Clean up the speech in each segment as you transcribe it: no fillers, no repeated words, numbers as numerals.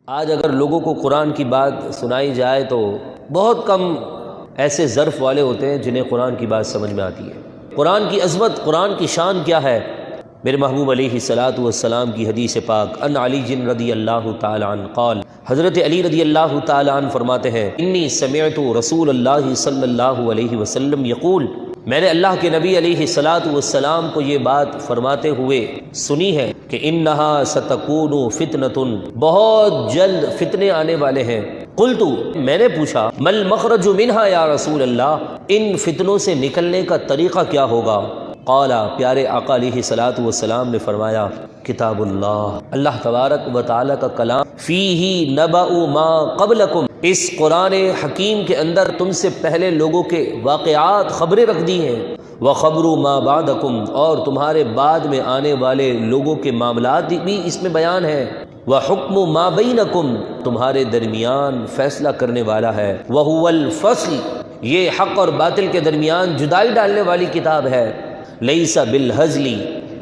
آج اگر لوگوں کو قرآن کی بات سنائی جائے تو بہت کم ایسے ظرف والے ہوتے ہیں جنہیں قرآن کی بات سمجھ میں آتی ہے۔ قرآن کی عظمت، قرآن کی شان کیا ہے؟ میرے محبوب علیہ الصلاۃ والسلام کی حدیث پاک ان علی رضی اللہ تعالی عنہ قال، حضرت علی رضی اللہ تعالی عنہ فرماتے ہیں انی سمعت رسول اللہ صلی اللہ علیہ وسلم یقول، میں نے اللہ کے نبی علیہ الصلاۃ والسلام کو یہ بات فرماتے ہوئے سنی ہے کہ انہا ستکون فتنۃ، بہت جلد فتنے آنے والے ہیں۔ قلت، میں نے پوچھا مل مخرج منہا یا رسول اللہ، ان فتنوں سے نکلنے کا طریقہ کیا ہوگا؟ قال، پیارے آقا علیہ الصلاۃ والسلام نے فرمایا کتاب اللہ، اللہ تبارک و تعالی کا کلام، فیہ نبأ ما قبلکم، اس قرآن حکیم کے اندر تم سے پہلے لوگوں کے واقعات خبریں رکھ دی ہیں، وخبر ما بعدکم، اور تمہارے بعد میں آنے والے لوگوں کے معاملات بھی اس میں بیان ہے، وحکم ما بینکم، تمہارے درمیان فیصلہ کرنے والا ہے، وہو الفصل، یہ حق اور باطل کے درمیان جدائی ڈالنے والی کتاب ہے، لیس بالہزل،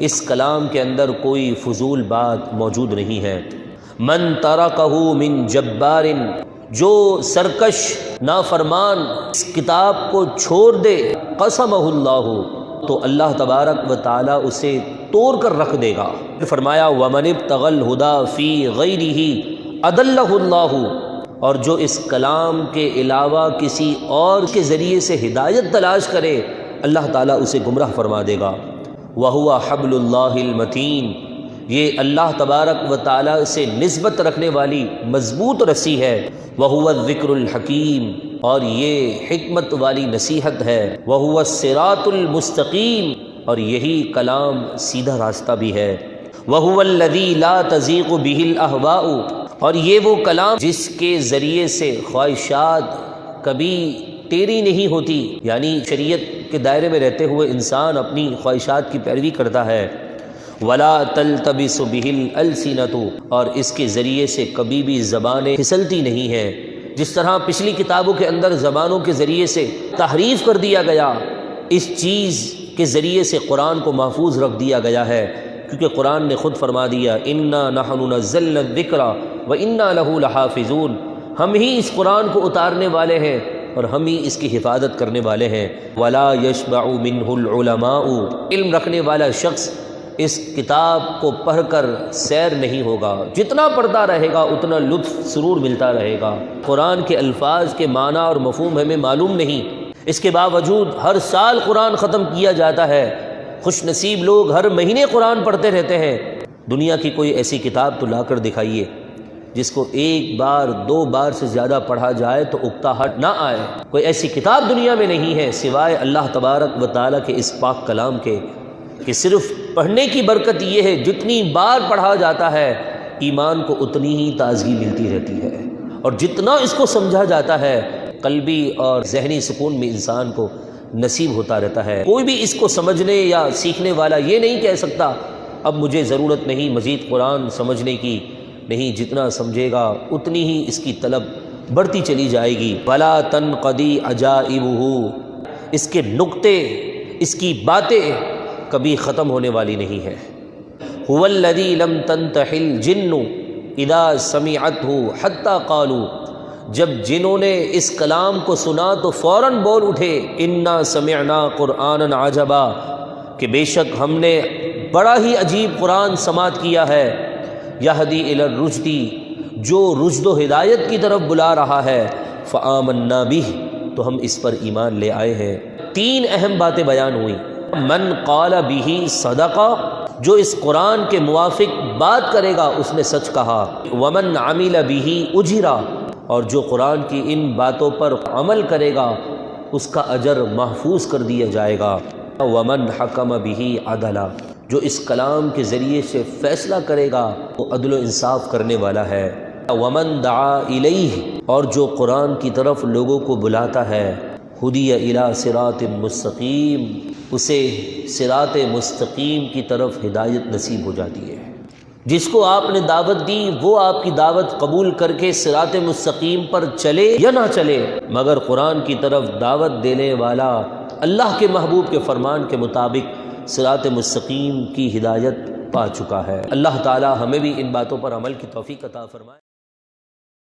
اس کلام کے اندر کوئی فضول بات موجود نہیں ہے، من ترکہ من جبار، جو سرکش نافرمان اس کتاب کو چھوڑ دے، قسمہ اللہ، تو اللہ تبارک و تعالی اسے توڑ کر رکھ دے گا۔ فرمایا ومن ابتغى الہدی فی غیرہ اضلہ اللہ، اور جو اس کلام کے علاوہ کسی اور کے ذریعے سے ہدایت تلاش کرے، اللہ تعالیٰ اسے گمراہ فرما دے گا۔ وَهُوَ حَبْلُ اللَّهِ الْمَتِينُ، یہ اللہ تبارک و تعالیٰ سے نسبت رکھنے والی مضبوط رسی ہے، وَهُوَ الذِّكْرُ الْحَكِيمُ، اور یہ حکمت والی نصیحت ہے، وَهُوَ الصِّرَاطُ الْمُسْتَقِيمُ، اور یہی کلام سیدھا راستہ بھی ہے، وَهُوَ الَّذِي لَا تَزِيغُ بِهِ الْأَهْوَاءُ، اور یہ وہ کلام جس کے ذریعے سے خواہشات کبھی ٹیڑھی نہیں ہوتی، یعنی شریعت کے دائرے میں رہتے ہوئے انسان اپنی خواہشات کی پیروی کرتا ہے، ولا تلتبس بہ الالسنۃ، اور اس کے ذریعے سے کبھی بھی زبانیں پھسلتی نہیں ہیں، جس طرح پچھلی کتابوں کے اندر زبانوں کے ذریعے سے تحریف کر دیا گیا، اس چیز کے ذریعے سے قرآن کو محفوظ رکھ دیا گیا ہے، کیونکہ قرآن نے خود فرما دیا انا نحن نزلنا الذکر وانا لہ لحافظون، ہم ہی اس قرآن کو اتارنے والے ہیں اور ہم ہی اس کی حفاظت کرنے والے ہیں، ولا یشبع منہ العلماء، علم رکھنے والا شخص اس کتاب کو پڑھ کر سیر نہیں ہوگا، جتنا پڑھتا رہے گا اتنا لطف سرور ملتا رہے گا۔ قرآن کے الفاظ کے معنی اور مفہوم ہمیں معلوم نہیں، اس کے باوجود ہر سال قرآن ختم کیا جاتا ہے، خوش نصیب لوگ ہر مہینے قرآن پڑھتے رہتے ہیں۔ دنیا کی کوئی ایسی کتاب تو لا کر دکھائیے جس کو ایک بار دو بار سے زیادہ پڑھا جائے تو اکتاہٹ نہ آئے۔ کوئی ایسی کتاب دنیا میں نہیں ہے سوائے اللہ تبارک و تعالیٰ کے اس پاک کلام کے، کہ صرف پڑھنے کی برکت یہ ہے جتنی بار پڑھا جاتا ہے ایمان کو اتنی ہی تازگی ملتی رہتی ہے، اور جتنا اس کو سمجھا جاتا ہے قلبی اور ذہنی سکون میں انسان کو نصیب ہوتا رہتا ہے۔ کوئی بھی اس کو سمجھنے یا سیکھنے والا یہ نہیں کہہ سکتا اب مجھے ضرورت نہیں مزید قرآن سمجھنے کی، نہیں، جتنا سمجھے گا اتنی ہی اس کی طلب بڑھتی چلی جائے گی۔ ولا تنقضی عجائبہ، اس کے نقطے، اس کی باتیں کبھی ختم ہونے والی نہیں ہے۔ هو الذی لم تنتح الجن اذا سمعته حتی قالوا، جب جنہوں نے اس کلام کو سنا تو فوراً بول اٹھے انا سمعنا قرآنا عجبا، کہ بے شک ہم نے بڑا ہی عجیب قرآن سماعت کیا ہے، یہدی الی الرشد، جو رشد و ہدایت کی طرف بلا رہا ہے، فآمنا بہ، تو ہم اس پر ایمان لے آئے ہیں۔ تین اہم باتیں بیان ہوئیں، من قال بہ صدق، جو اس قرآن کے موافق بات کرے گا اس نے سچ کہا، ومن عمل بہ اجر، اور جو قرآن کی ان باتوں پر عمل کرے گا اس کا اجر محفوظ کر دیا جائے گا، ومن حکم بہ عدل، جو اس کلام کے ذریعے سے فیصلہ کرے گا وہ عدل و انصاف کرنے والا ہے، ومن دعا الیہ، اور جو قرآن کی طرف لوگوں کو بلاتا ہے، ہدی الی صراط مستقیم، اسے صراط مستقیم کی طرف ہدایت نصیب ہو جاتی ہے۔ جس کو آپ نے دعوت دی وہ آپ کی دعوت قبول کر کے صراط مستقیم پر چلے یا نہ چلے، مگر قرآن کی طرف دعوت دینے والا اللہ کے محبوب کے فرمان کے مطابق صراط مستقیم کی ہدایت پا چکا ہے۔ اللہ تعالی ہمیں بھی ان باتوں پر عمل کی توفیق عطا فرمائے۔